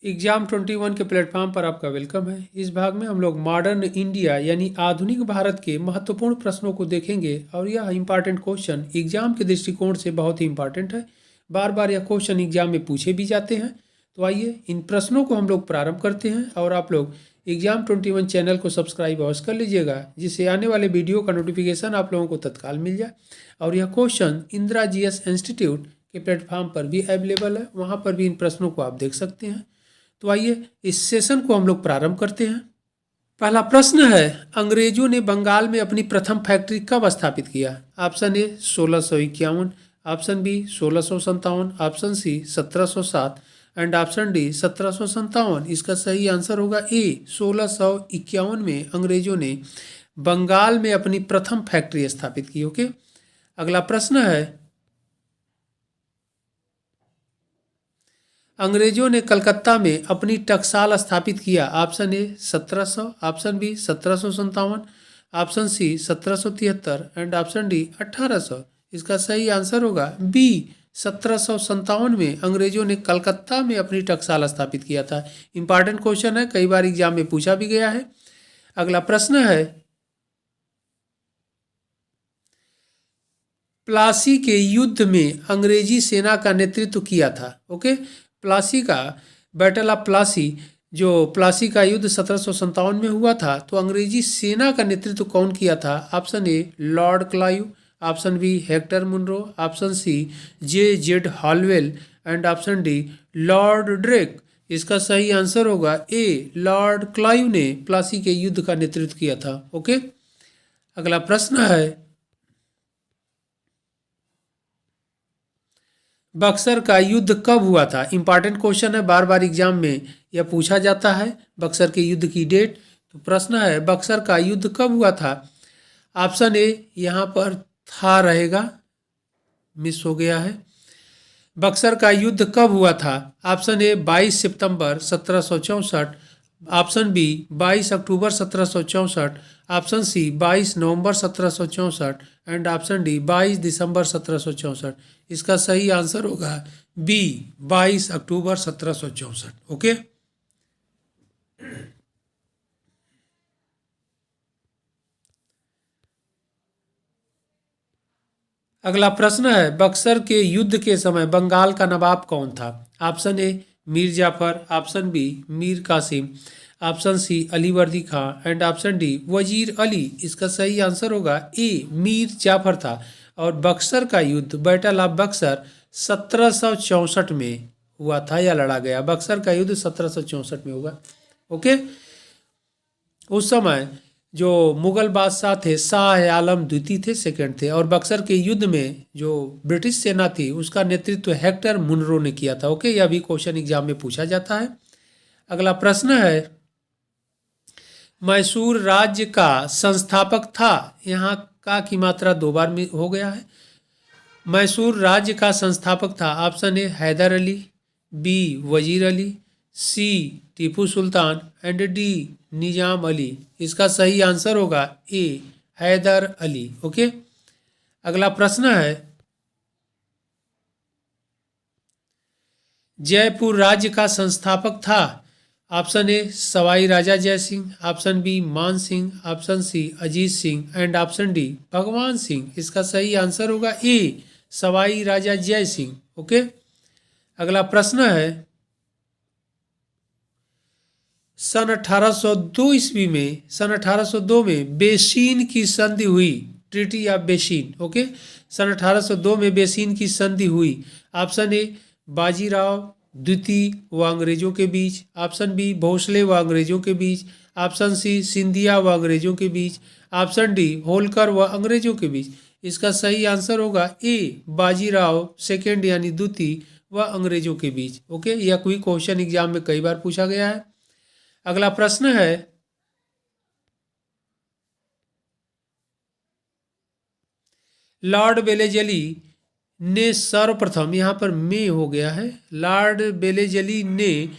Exam 21 के platform पर आपका वेलकम है। इस भाग में हम लोग मॉडर्न इंडिया यानी आधुनिक भारत के महत्वपूर्ण प्रश्नों को देखेंगे और यह इंपॉर्टेंट क्वेश्चन एग्जाम के दृष्टिकोण से बहुत ही इंपॉर्टेंट है। बार बार यह क्वेश्चन एग्जाम में पूछे भी जाते हैं। तो आइए इन प्रश्नों को हम लोग प्रारंभ करते हैं और आप लोग एग्जाम 21 चैनल को सब्सक्राइब अवश्य कर लीजिएगा, जिससे आने वाले वीडियो का नोटिफिकेशन आप लोगों को तत्काल मिल जाए। और यह क्वेश्चन इंदिरा जीएस इंस्टीट्यूट के प्लेटफॉर्म पर भी अवेलेबल है, वहाँ पर भी इन प्रश्नों को आप देख सकते हैं। तो आइए इस सेशन को हम लोग प्रारंभ करते हैं। पहला प्रश्न है, अंग्रेजों ने बंगाल में अपनी प्रथम फैक्ट्री कब स्थापित किया? Option A 1651, option B 1657, option C 1707 and option D 1757। इसका सही आंसर होगा ए 1651 में अंग्रेजों ने बंगाल में अपनी प्रथम फैक्ट्री स्थापित की। ओके, अगला प्रश्न है, अंग्रेजों ने कलकत्ता में अपनी टकसाल स्थापित किया? Option A 1700, option B 1757, option C 1773 and option D 1800। इसका सही आंसर होगा बी 1757 में अंग्रेजों ने कलकत्ता में अपनी टकसाल स्थापित किया था। इंपॉर्टेंट क्वेश्चन है, कई बार एग्जाम में पूछा भी गया है। अगला प्रश्न है, प्लासी के युद्ध में अंग्रेजी सेना का नेतृत्व किया था? ओके, प्लासी का बैटल ऑफ प्लासी, जो प्लासी का युद्ध 1757 में हुआ था, तो अंग्रेजी सेना का नेतृत्व कौन किया था? Option A Lord Clive, option B Hector Munro, option C J Holwell and option D Lord Drake. इसका सही आंसर होगा ए लॉर्ड क्लाइव ने प्लासी के युद्ध का नेतृत्व किया था। ओके, अगला प्रश्न है, बक्सर का युद्ध कब हुआ था? इंपॉर्टेंट क्वेश्चन है, बार बार एग्जाम में यह पूछा जाता है, बक्सर के युद्ध की डेट। तो प्रश्न है, बक्सर का युद्ध कब हुआ था? ऑप्शन ए यहाँ पर था रहेगा, मिस हो गया है। बक्सर का युद्ध कब हुआ था? ऑप्शन ए 22 सितंबर 1764, ऑप्शन बी 22 अक्टूबर 1764, ऑप्शन सी 22 नवंबर 1764 एंड ऑप्शन डी 22 दिसंबर 1764। इसका सही आंसर होगा बी 22 अक्टूबर 1764। ओके, अगला प्रश्न है, बक्सर के युद्ध के समय बंगाल का नवाब कौन था? Option A Mir Jafar, option B Mir Qasim, option C Ali Vardi Khan and option D वजीर अली। इसका सही आंसर होगा ए मीर जाफर था। और बक्सर का युद्ध बैटल ऑफ बक्सर 1764 में हुआ था या लड़ा गया। बक्सर का युद्ध 1764 में हुआ। ओके, उस समय जो मुगल बादशाह थे शाह आलम द्वितीय थे, सेकंड थे, और बक्सर के युद्ध में जो ब्रिटिश सेना थी उसका नेतृत्व हेक्टर मुनरो ने किया था। ओके, यह भी क्वेश्चन एग्जाम में पूछा जाता है। अगला प्रश्न है, मैसूर राज्य का संस्थापक था? यहाँ का की मात्रा 2 बार में हो गया है। मैसूर राज्य का संस्थापक था? Option A Haidar Ali, B Wazir Ali, C Tipu Sultan and D Nizam Ali. इसका सही आंसर होगा ए हैदर अली। ओके, अगला प्रश्न है, जयपुर राज्य का संस्थापक था? ऑप्शन ए सवाई राजा जय Singh, option B Man Singh, option C Ajit Singh and option D Bhagwan Singh. इसका सही आंसर होगा ए सवाई राजा जय सिंह। ओके, अगला प्रश्न है, सन 1802 ईस्वी में, सन 1802 में बेसिन की संधि हुई, ट्रीटी ऑफ बेसिन। ओके, सन 1802 में बेसिन की संधि हुई। ऑप्शन ए बाजीराव द्वितीय व अंग्रेजों के बीच, ऑप्शन बी भोसले व अंग्रेजों के बीच, ऑप्शन सी सिंधिया व अंग्रेजों के बीच, ऑप्शन डी होलकर व अंग्रेजों के बीच। इसका सही आंसर होगा ए बाजीराव सेकेंड यानी द्वितीय व अंग्रेजों के बीच। ओके, यह कोई क्वेश्चन एग्जाम में कई बार पूछा गया है। अगला प्रश्न है, लॉर्ड वेलेजली ने सर्वप्रथम, यहाँ पर में हो गया है, लॉर्ड वेलेजली ने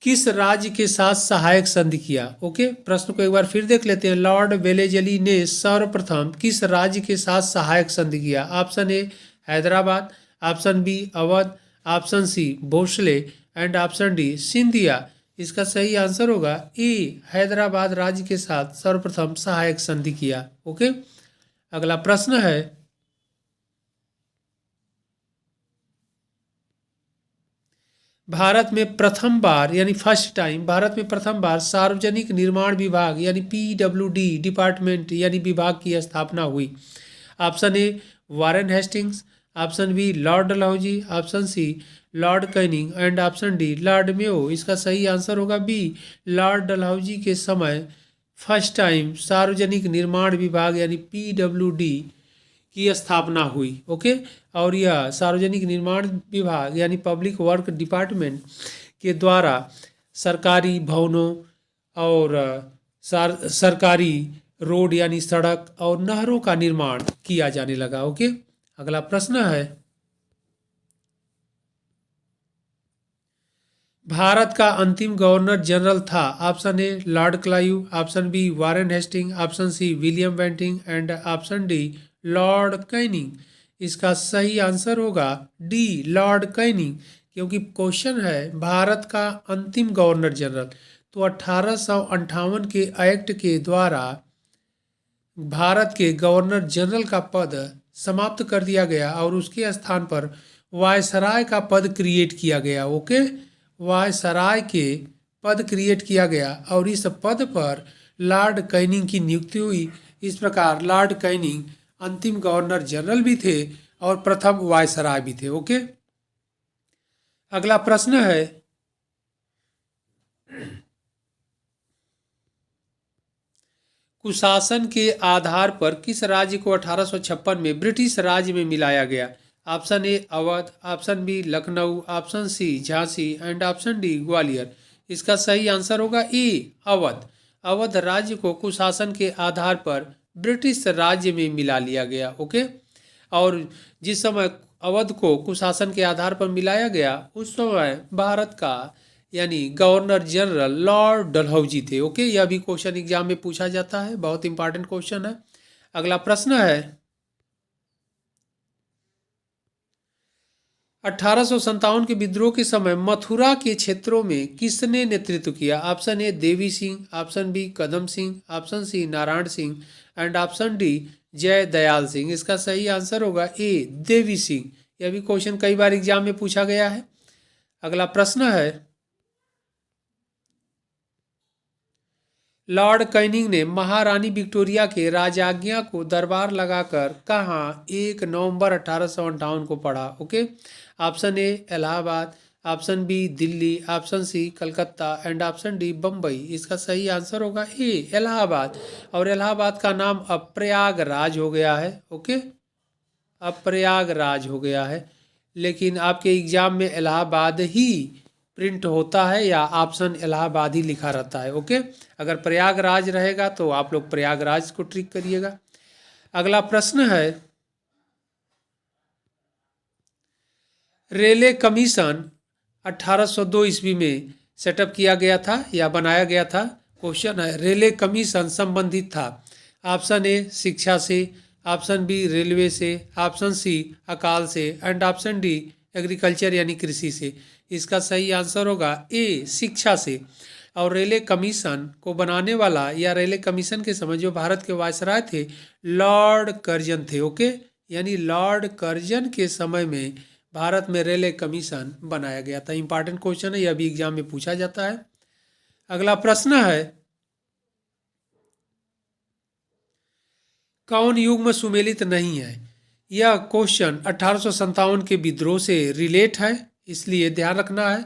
किस राज्य के साथ सहायक संधि किया? ओके, प्रश्न को एक बार फिर देख लेते हैं। लॉर्ड वेलेजली ने सर्वप्रथम किस राज्य के साथ सहायक संधि किया? Option A Hyderabad, option B Awadh, option C Bhonsle, and option D Scindia. इसका सही आंसर होगा ए, हैदराबाद राज्य के साथ सर्वप्रथम सहायक संधि किया। ओके, अगला प्रश्न है, भारत में प्रथम बार यानी फर्स्ट टाइम भारत में प्रथम बार सार्वजनिक निर्माण विभाग यानी पीडब्ल्यूडी डिपार्टमेंट यानी विभाग की स्थापना हुई। Option A Warren Hastings, option B Lord Dalhousie, option C Lord Canning and option D Lord Mayo. इसका सही आंसर होगा बी, लॉर्ड डलहौजी के समय फर्स्ट टाइम सार्वजनिक निर्माण विभाग यानी पीडब्ल्यूडी की स्थापना हुई। ओके, और यह सार्वजनिक निर्माण विभाग यानी पब्लिक वर्क डिपार्टमेंट के द्वारा सरकारी भवनों और सरकारी रोड यानी सड़क और नहरों का निर्माण किया जाने लगा। ओके, अगला प्रश्न है, भारत का अंतिम गवर्नर जनरल था। Option A Lord Clive, option B Warren Hasting, option C William Bentinck and option D Lord Canning. इसका सही आंसर होगा डी, लॉर्ड कैनिंग, क्योंकि क्वेश्चन है भारत का अंतिम गवर्नर जनरल। तो 1858 के एक्ट के द्वारा भारत के गवर्नर जनरल का पद समाप्त कर दिया गया और उसके स्थान पर वायसराय का पद क्रिएट किया गया। ओके, वायसराय के पद क्रिएट किया गया और इस पद पर लॉर्ड कैनिंग की नियुक्ति हुई। इस प्रकार लॉर्ड कैनिंग अंतिम गवर्नर जनरल भी थे और प्रथम वायसराय भी थे। ओके, अगला प्रश्न है, कुशासन के आधार पर किस राज्य को 1856 में ब्रिटिश राज्य में मिलाया गया। Option A Awadh, option B Lucknow, option C Jhansi and option D Gwalior. इसका सही आंसर होगा ए, अवध। अवध राज्य को कुशासन के आधार पर ब्रिटिश राज्य में मिला लिया गया। ओके, और जिस समय अवध को कुशासन के आधार पर मिलाया गया उस समय भारत का यानी गवर्नर जनरल लॉर्ड डलहौजी थे। ओके, यह भी क्वेश्चन एग्जाम में पूछा जाता है, बहुत इंपॉर्टेंट क्वेश्चन है। अगला प्रश्न है, 1857 के विद्रोह के समय मथुरा के क्षेत्रों में किसने नेतृत्व किया। Option A Devi Singh, option B Kadam Singh, option C Narayan Singh and option D Jai Dayal Singh. इसका सही आंसर होगा ए, देवी सिंह। यह भी क्वेश्चन कई बार एग्जाम में पूछा गया है। अगला प्रश्न है, लॉर्ड कैनिंग ने महारानी विक्टोरिया के राजाज्ञा को दरबार लगाकर कहाँ 1 नवंबर 1858 को पढ़ा। Okay, option A Allahabad, option B Delhi, option C Calcutta and option D Bombay. इसका सही आंसर होगा ए, इलाहाबाद। और इलाहाबाद का नाम अब प्रयागराज हो गया है। ओके, अब प्रयागराज हो गया है, लेकिन आपके एग्जाम में इलाहाबाद ही प्रिंट होता है या ऑप्शन इलाहाबाद ही लिखा रहता है। ओके, अगर प्रयागराज रहेगा तो आप लोग प्रयागराज को ट्रिक करिएगा। अगला प्रश्न है, रेले कमीशन 1802 ईस्वी में सेटअप किया गया था या बनाया गया था। क्वेश्चन है, रेले कमीशन संबंधित था। ऑप्शन ए शिक्षा से, ऑप्शन बी रेलवे से, ऑप्शन सी अकाल से एंड ऑप्शन डी एग्रीकल्चर यानी कृषि से। इसका सही आंसर होगा ए, शिक्षा से। और रेले कमीशन को बनाने वाला या रेले कमीशन के समय जो भारत के वायसराय थे लॉर्ड कर्जन थे। ओके, यानी लॉर्ड कर्जन के समय में भारत में रेले कमीशन बनाया गया था। इंपॉर्टेंट क्वेश्चन है, यह भी एग्जाम में पूछा जाता है। अगला प्रश्न है, कौन युग्म सुमेलित नहीं है। यह क्वेश्चन 1857 के विद्रोह से रिलेट है, इसलिए ध्यान रखना है।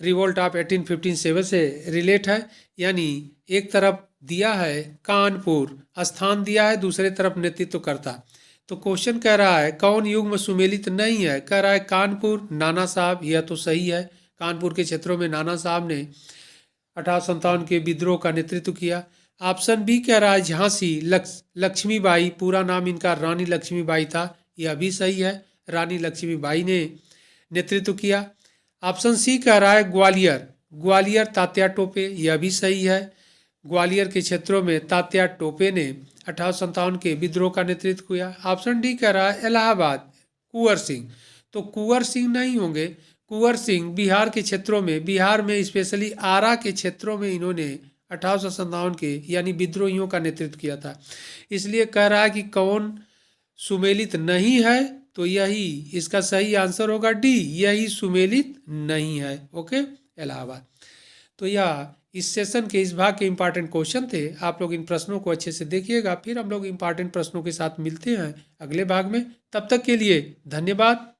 रिवोल्ट ऑफ 1857 से रिलेट है, यानी एक तरफ दिया है कानपुर स्थान दिया है, दूसरे तरफ नेतृत्व करता। तो क्वेश्चन कह रहा है कौन युग्म सुमेलित नहीं है, कह रहा है कानपुर, नाना साहब। यह तो सही है, कानपुर के क्षेत्रों में नाना साहब ने 1857 के विद्रोह का नेतृत्व किया। ऑप्शन बी कह रहा है झांसी, लक्ष्मीबाई, पूरा नाम इनका रानी लक्ष्मीबाई था। यह भी सही है, रानी लक्ष्मीबाई ने नेतृत्व किया। ऑप्शन सी कह रहा है ग्वालियर, ग्वालियर तात्या टोपे। यह भी सही है, ग्वालियर के क्षेत्रों में तात्या टोपे ने 1857 के विद्रोह का नेतृत्व किया। ऑप्शन डी कह रहा है इलाहाबाद, कुंवर सिंह। तो कुंवर सिंह नहीं होंगे, कुंवर सिंह बिहार के क्षेत्रों में, बिहार में स्पेशली आरा के क्षेत्रों में इन्होंने 1857 के यानी विद्रोहियों का नेतृत्व किया था। इसलिए कह रहा है कि कौन सुमेलित नहीं है, तो यही इसका सही आंसर होगा डी, यही सुमेलित नहीं है। ओके, इलाहाबाद। तो यह इस सेशन के इस भाग के इंपॉर्टेंट क्वेश्चन थे। आप लोग इन प्रश्नों को अच्छे से देखिएगा, फिर हम लोग इंपॉर्टेंट प्रश्नों के साथ मिलते हैं अगले भाग में। तब तक के लिए धन्यवाद।